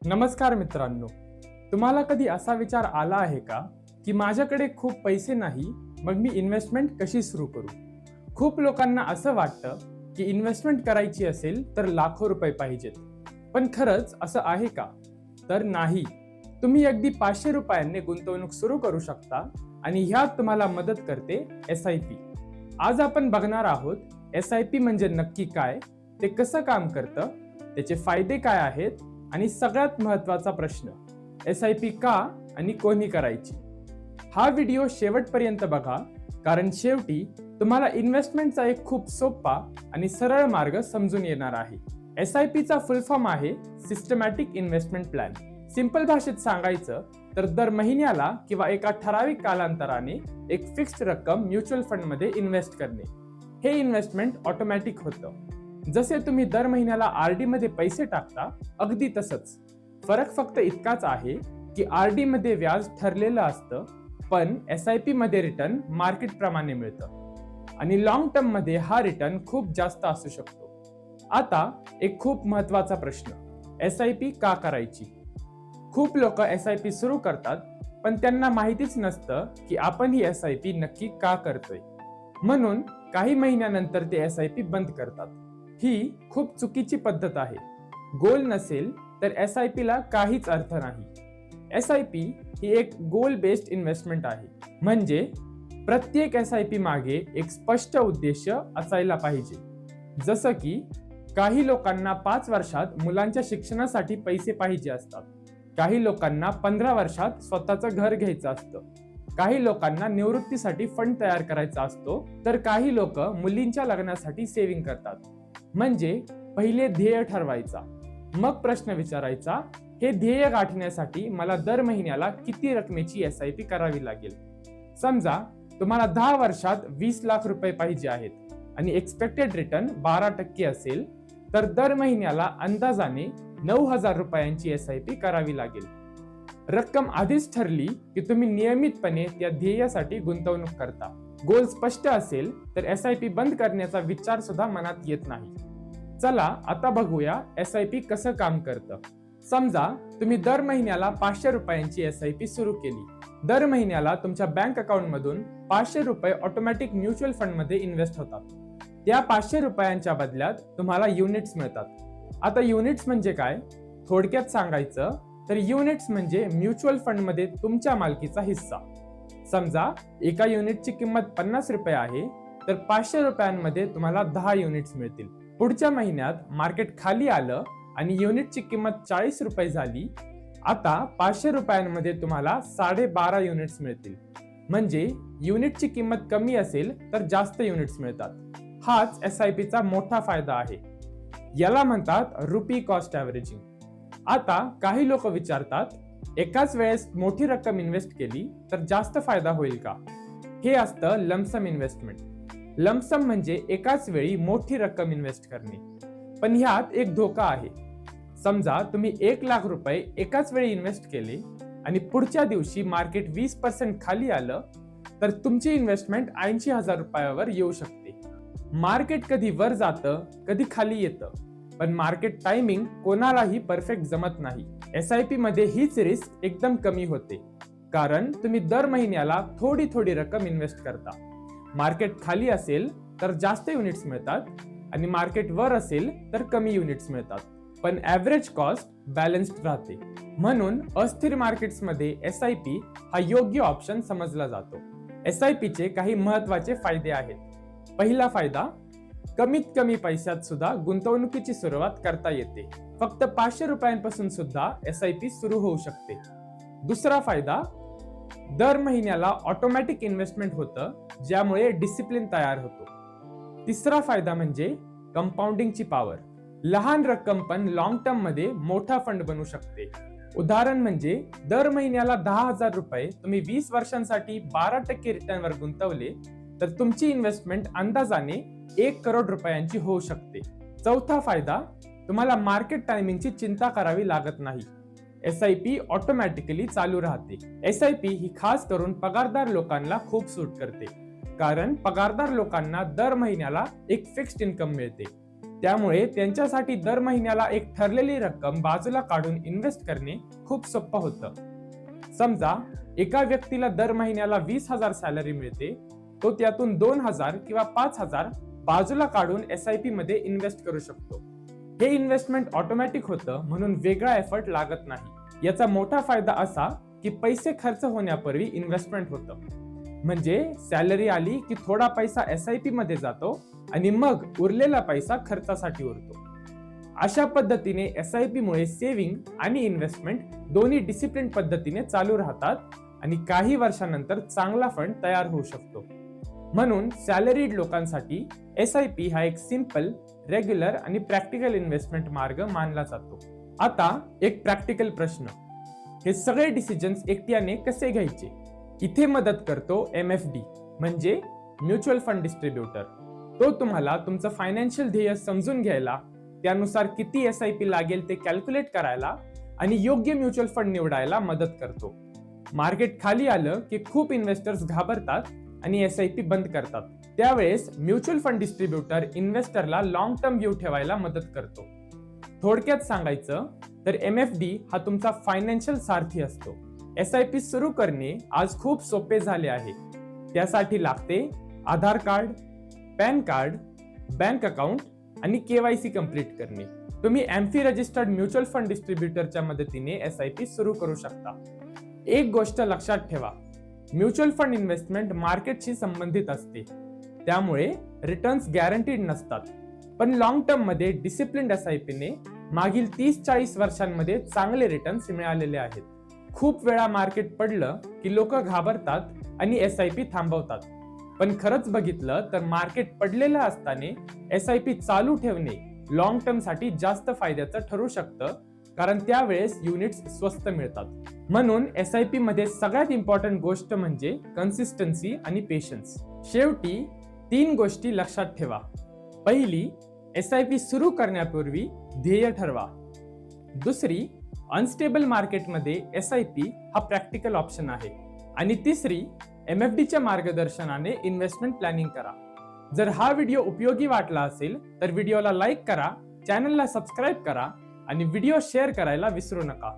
नमस्कार मित्रांनो, तुम्हाला कधी असा विचार आला आहे का की माझ्याकडे खूप पैसे नाही, मग मी इन्व्हेस्टमेंट कशी सुरू करू? खूप लोकांना असं वाटतं की इन्व्हेस्टमेंट करायची असेल तर लाखो रुपये पाहिजेत. पण खरंच असं आहे का? तर नाही. तुम्ही अगदी 500 रुपयांनी गुंतवणूक सुरू करू शकता आणि ह्यात तुम्हाला मदत करते SIP. आज आपण बघणार आहोत SIP म्हणजे नक्की काय, ते कसं काम करतं, त्याचे फायदे काय आहेत आणि सगळ्यात महत्त्वाचा प्रश्न, SIP का आणि कोणी करायची? हा व्हिडिओ शेवटपर्यंत बघा, कारण शेवटी तुम्हाला इन्व्हेस्टमेंटचा एक खूप सोपा आणि सरळ मार्ग समजून येणार आहे. SIP चा फुल फॉर्म आहे सिस्टमॅटिक इन्व्हेस्टमेंट प्लॅन. सिंपल भाषेत सांगायचं तर दर महिन्याला किंवा एका ठराविक कालांतराने एक फिक्स्ड रक्कम म्युच्युअल फंडमध्ये इन्व्हेस्ट करणे. हे इन्व्हेस्टमेंट ऑटोमॅटिक होतं. जसे तुम्ही दर महिन्याला RD मध्ये पैसे टाकता, अगदी तसंच. फरक फक्त इतकाच आहे की RD मध्ये व्याज ठरलेलं असतं, पण SIP मध्ये रिटर्न मार्केट प्रमाणे मिळतं आणि लॉंग टर्म मध्ये हा रिटर्न खूप जास्त असू शकतो. आता एक खूप महत्त्वाचा प्रश्न, SIP का करायची? खूप लोक SIP सुरू करतात, पण त्यांना माहितीच नसतं की आपण ही SIP नक्की का करतोय. म्हणून काही महिन्यानंतर ते SIP बंद करतात. ही खूप चुकीची पद्धत आहे. गोल नसेल तर SIP ला काहीच अर्थ नाही. SIP ही एक गोल बेस्ड इन्व्हेस्टमेंट आहे. म्हणजे प्रत्येक SIP मागे एक स्पष्ट उद्देश असायला पाहिजे. जसं की काही लोकांना 5 वर्षात मुलांच्या शिक्षणासाठी पैसे पाहिजे असतात. काही लोकांना 15 वर्षात स्वतःचं घर घ्यायचं असतं. काही लोकांना निवृत्तीसाठी फंड तयार करायचा असतो, तर काही लोक मुलींच्या लग्नासाठी सेव्हिंग करतात. म्हणजे पहिले ध्येय ठरवायचा, मग प्रश्न विचारायचा, हे ध्येय गाठण्यासाठी मला दर महिन्याला किती रकमेची SIP करावी लागेल? समजा तुम्हाला 10 वर्षात 20 लाख रुपये पाहिजे आहेत आणि एक्सपेक्टेड रिटर्न 12% असेल, तर दर महिन्याला अंदाजाने 9,000 रुपयांची SIP करावी लागेल. रक्कम आधीच ठरली की तुम्ही नियमितपणे त्या ध्येयासाठी गुंतवणूक करता. गोल स्पष्ट असेल तर SIP बंद करण्याचा विचार सुद्धा मनात येत नाही. चला आता बघूया SIP कसं काम करतं. समजा तुम्ही दर महिन्याला 500 रुपयांची SIP सुरू केली. दर महिन्याला तुमच्या बँक अकाउंट मधून 500 रुपये ऑटोमॅटिक म्युच्युअल फंड मध्ये इन्व्हेस्ट होतात. त्या 500 रुपयांच्या बदल्यात तुम्हाला युनिट्स मिळतात. आता युनिट्स म्हणजे काय? थोडक्यात सांगायचं तर युनिट्स म्हणजे म्युच्युअल फंड मध्ये तुमच्या मालकीचा हिस्सा. समजा एका युनिटची किंमत 50 रुपये आहे, तर 500 रुपयांमध्ये तुम्हाला 10 युनिट्स मिळतील. पुढच्या महिन्यात मार्केट खाली आलं आणि युनिटची किंमत 40 रुपये झाली. आता 500 रुपयांमध्ये तुम्हाला 12.5 युनिट्स मिळतील. म्हणजे युनिटची किंमत कमी असेल तर जास्त युनिट्स मिळतात. हाच SIP चा मोठा फायदा आहे. याला म्हणतात रुपी कॉस्ट ॲव्हरेजिंग. आता काही लोक विचारतात, एकाच वेळेस मोठी रक्कम इन्व्हेस्ट केली तर जास्त फायदा होईल का? हे असतं लमसम इन्व्हेस्टमेंट. लमसम म्हणजे एकाच वेळी मोठी रक्कम इन्व्हेस्ट करणे. पण ह्यात एक धोका आहे. समजा तुम्ही 1 लाख रुपये एकाच वेळी इन्व्हेस्ट केले आणि पुढच्या दिवशी मार्केट 20% खाली आलं, तर तुमची इन्व्हेस्टमेंट 80,000 रुपयावर येऊ शकते. मार्केट कधी वर जातं, कधी खाली येतं, पण मार्केट टायमिंग कोणालाही परफेक्ट जमत नाही. SIP मध्ये हीच रिस्क एकदम कमी होते, कारण तुम्ही दर महिन्याला थोडी थोडी रक्कम इन्व्हेस्ट करता. मार्केट खाली असेल तर जास्त युनिट्स मिळतात आणि मार्केट वर असेल तर कमी युनिट्स मिळतात. पण ॲव्हरेज कॉस्ट बॅलन्स्ड राहते. म्हणून अस्थिर मार्केट्समध्ये SIP हा योग्य ऑप्शन समजला जातो. SIP चे काही महत्त्वाचे फायदे आहेत. पहिला फायदा, कमीत कमी पैशात सुद्धा गुंतवणुकीची सुरुवात करता येते. फक्त 500 रुपयांपासून सुद्धा SIP सुरू होऊ शकते. दुसरा फायदा, दर महिन्याला ऑटोमॅटिक इन्व्हेस्टमेंट होतं, ज्यामुळे डिसिप्लिन तयार होतो. तिसरा फायदा म्हणजे कंपाऊंडिंगची पॉवर. लहान रक्कम पण लॉंग टर्म मध्ये मोठा फंड बनू शकते. उदाहरण म्हणजे दर महिन्याला 10,000 रुपये तुम्ही 20 वर्षांसाठी 12% रिटर्नवर गुंतवले, तर तुमची इन्व्हेस्टमेंट अंदाजाने 1 करोड रुपयांची होऊ शकते. चौथा फायदा, तुम्हाला मार्केट टायमिंगची चिंता करावी लागत नाही. SIP ऑटोमॅटिकली चालू राहते. SIP ही खास करून पगारदार लोकांना खूप सूट करते, कारण पगारदार लोकांना दर महिन्याला एक फिक्स्ड इन्कम मिळते. त्यामुळे त्यांच्यासाठी दर महिन्याला एक ठरलेली रक्कम बाजूला काढून इन्व्हेस्ट करणे खूप सोपं होतं. समजा एका व्यक्तीला दर महिन्याला 20,000 सॅलरी मिळते, तो त्यातून 2,000 किंवा 5,000 बाजूला काढून SIP मध्ये इन्व्हेस्ट करू शकतो. हे इन्व्हेस्टमेंट ऑटोमॅटिक होतं, म्हणून वेगळा एफर्ट लागत नाही. याचा मोठा फायदा असा की पैसे खर्च होण्यापूर्वी इन्व्हेस्टमेंट होतं. म्हणजे सॅलरी आली की थोडा पैसा SIP मध्ये जातो आणि मग उरलेला पैसा खर्चासाठी उरतो. अशा पद्धतीने SIP मुळे सेव्हिंग आणि इन्व्हेस्टमेंट दोन्ही डिसिप्लिन पद्धतीने चालू राहतात आणि काही वर्षानंतर चांगला फंड तयार होऊ शकतो. म्हणून सॅलरीड लोकांसाठी SIP हा एक सिंपल, रेग्युलर आणि प्रॅक्टिकल इन्व्हेस्टमेंट मार्ग मानला जातो. आता एक प्रॅक्टिकल प्रश्न, हे सगळे डिसिजन्स एकट्याने कसे घ्यायचे? इथे मदत करतो MFD म्हणजे म्युच्युअल फंड डिस्ट्रीब्युटर. तो तुम्हाला तुमचं फायनान्शियल ध्येय समजून घ्यायला, त्यानुसार किती SIP लागेल ते कॅल्क्युलेट करायला आणि योग्य म्युच्युअल फंड निवडायला मदत करतो. मार्केट खाली आलं की खूप इन्व्हेस्टर्स घाबरतात आणि SIP बंद करतात. त्यावेळेस म्युच्युअल फंड डिस्ट्रीब्युटर इन्व्हेस्टरला लॉंग टर्म व्ह्यू ठेवायला मदत करतो. थोडक्यात सांगायचं तर MFD हा तुमचा फायनान्शियल सारथी असतो. SIP सुरू करणे आज खूप सोपे झाले आहे. त्यासाठी लागते Aadhaar card, pan card, bank account आणि KYC कंप्लीट करणे. तुम्ही AMFI रजिस्टर्ड म्युच्युअल फंड डिस्ट्रीब्युटरच्या मदतीने SIP सुरू करू शकता. एक गोष्ट लक्षात ठेवा, म्युच्युअल फंड इन्व्हेस्टमेंट मार्केटशी संबंधित असते, त्यामुळे रिटर्न्स गॅरंटीड नसतात. पण लॉंग टर्म मध्ये डिसिप्लिन्ड SIP ने मागील 30-40 वर्षांमध्ये चांगले रिटर्न्स मिळालेले आहेत. खूप वेळा मार्केट पडलं की लोक घाबरतात आणि SIP थांबवतात. पण खरंच बघितलं तर मार्केट पडलेलं असताना SIP चालू ठेवणे लॉंग टर्म साठी जास्त फायद्याचं ठरू शकतं, कारण त्यावेळेस युनिट्स स्वस्त मिळतात. म्हणून SIP मध्ये सगळ्यात इम्पॉर्टंट गोष्ट म्हणजे कन्सिस्टन्सी आणि पेशन्स. शेवटी 3 गोष्टी लक्षात ठेवा. पहिली, SIP सुरू करण्यापूर्वी ध्येय ठरवा. दुसरी, अनस्टेबल मार्केटमध्ये SIP हा प्रॅक्टिकल ऑप्शन आहे. आणि तिसरी, MFDच्या मार्गदर्शनाने इन्व्हेस्टमेंट प्लॅनिंग करा. जर हा व्हिडिओ उपयोगी वाटला असेल तर व्हिडिओला लाईक करा, चॅनलला सबस्क्राईब करा आणि व्हिडिओ शेअर करायला विसरू नका.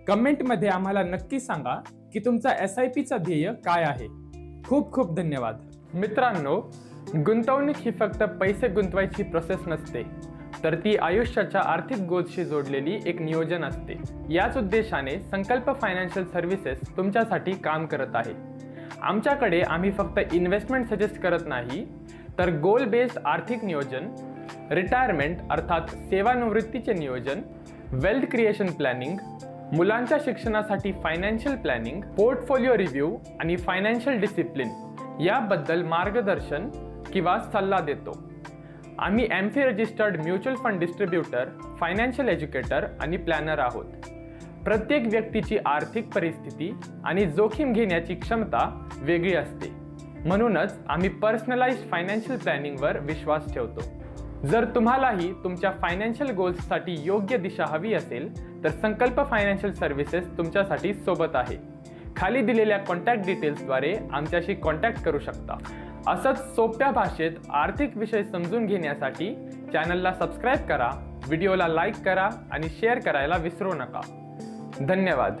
कमेंटमध्ये आम्हाला नक्की सांगा की तुमचा SIPचा ध्येय काय आहे. खूप खूप धन्यवाद. मित्रांनो, गुंतवणूक ही फक्त पैसे गुंतवायची प्रोसेस नसते, तर ती आयुष्याच्या आर्थिक गोल्सशी जोडलेली एक नियोजन असते. याच उद्देशाने संकल्प फायनान्शियल सर्व्हिसेस तुमच्यासाठी काम करत आहे. आमच्याकडे आम्ही फक्त इन्व्हेस्टमेंट सजेस्ट करत नाही, तर गोल बेस्ड आर्थिक नियोजन, रिटायरमेंट अर्थात सेवानिवृत्तीचे नियोजन, वेल्थ क्रिएशन प्लॅनिंग, मुलांच्या शिक्षणासाठी फायनान्शियल प्लॅनिंग, पोर्टफोलिओ रिव्ह्यू आणि फायनान्शियल डिसिप्लिन याबद्दल मार्गदर्शन किंवा सल्ला देतो. आम्ही AMFI registered mutual fund distributor, financial educator आणि प्लॅनर आहोत. प्रत्येक व्यक्तीची आर्थिक परिस्थिती आणि जोखीम घेण्याची क्षमता वेगळी असते. म्हणूनच आम्ही पर्सनलाइज्ड फायनान्शियल प्लॅनिंगवर विश्वास ठेवतो. जर तुम्हालाही तुमच्या फायनान्शियल गोल्ससाठी योग्य दिशा हवी असेल तर संकल्प फायनान्शियल सर्व्हिसेस तुमच्यासाठी सोबत आहे. खाली दिलेल्या कॉन्टॅक्ट डिटेल्सद्वारे आमच्याशी कॉन्टॅक्ट करू शकता. असंच सोप्या भाषेत आर्थिक विषय समजून घेण्यासाठी चॅनलला सबस्क्राईब करा, व्हिडिओला लाईक करा आणि शेअर करायला विसरू नका. धन्यवाद.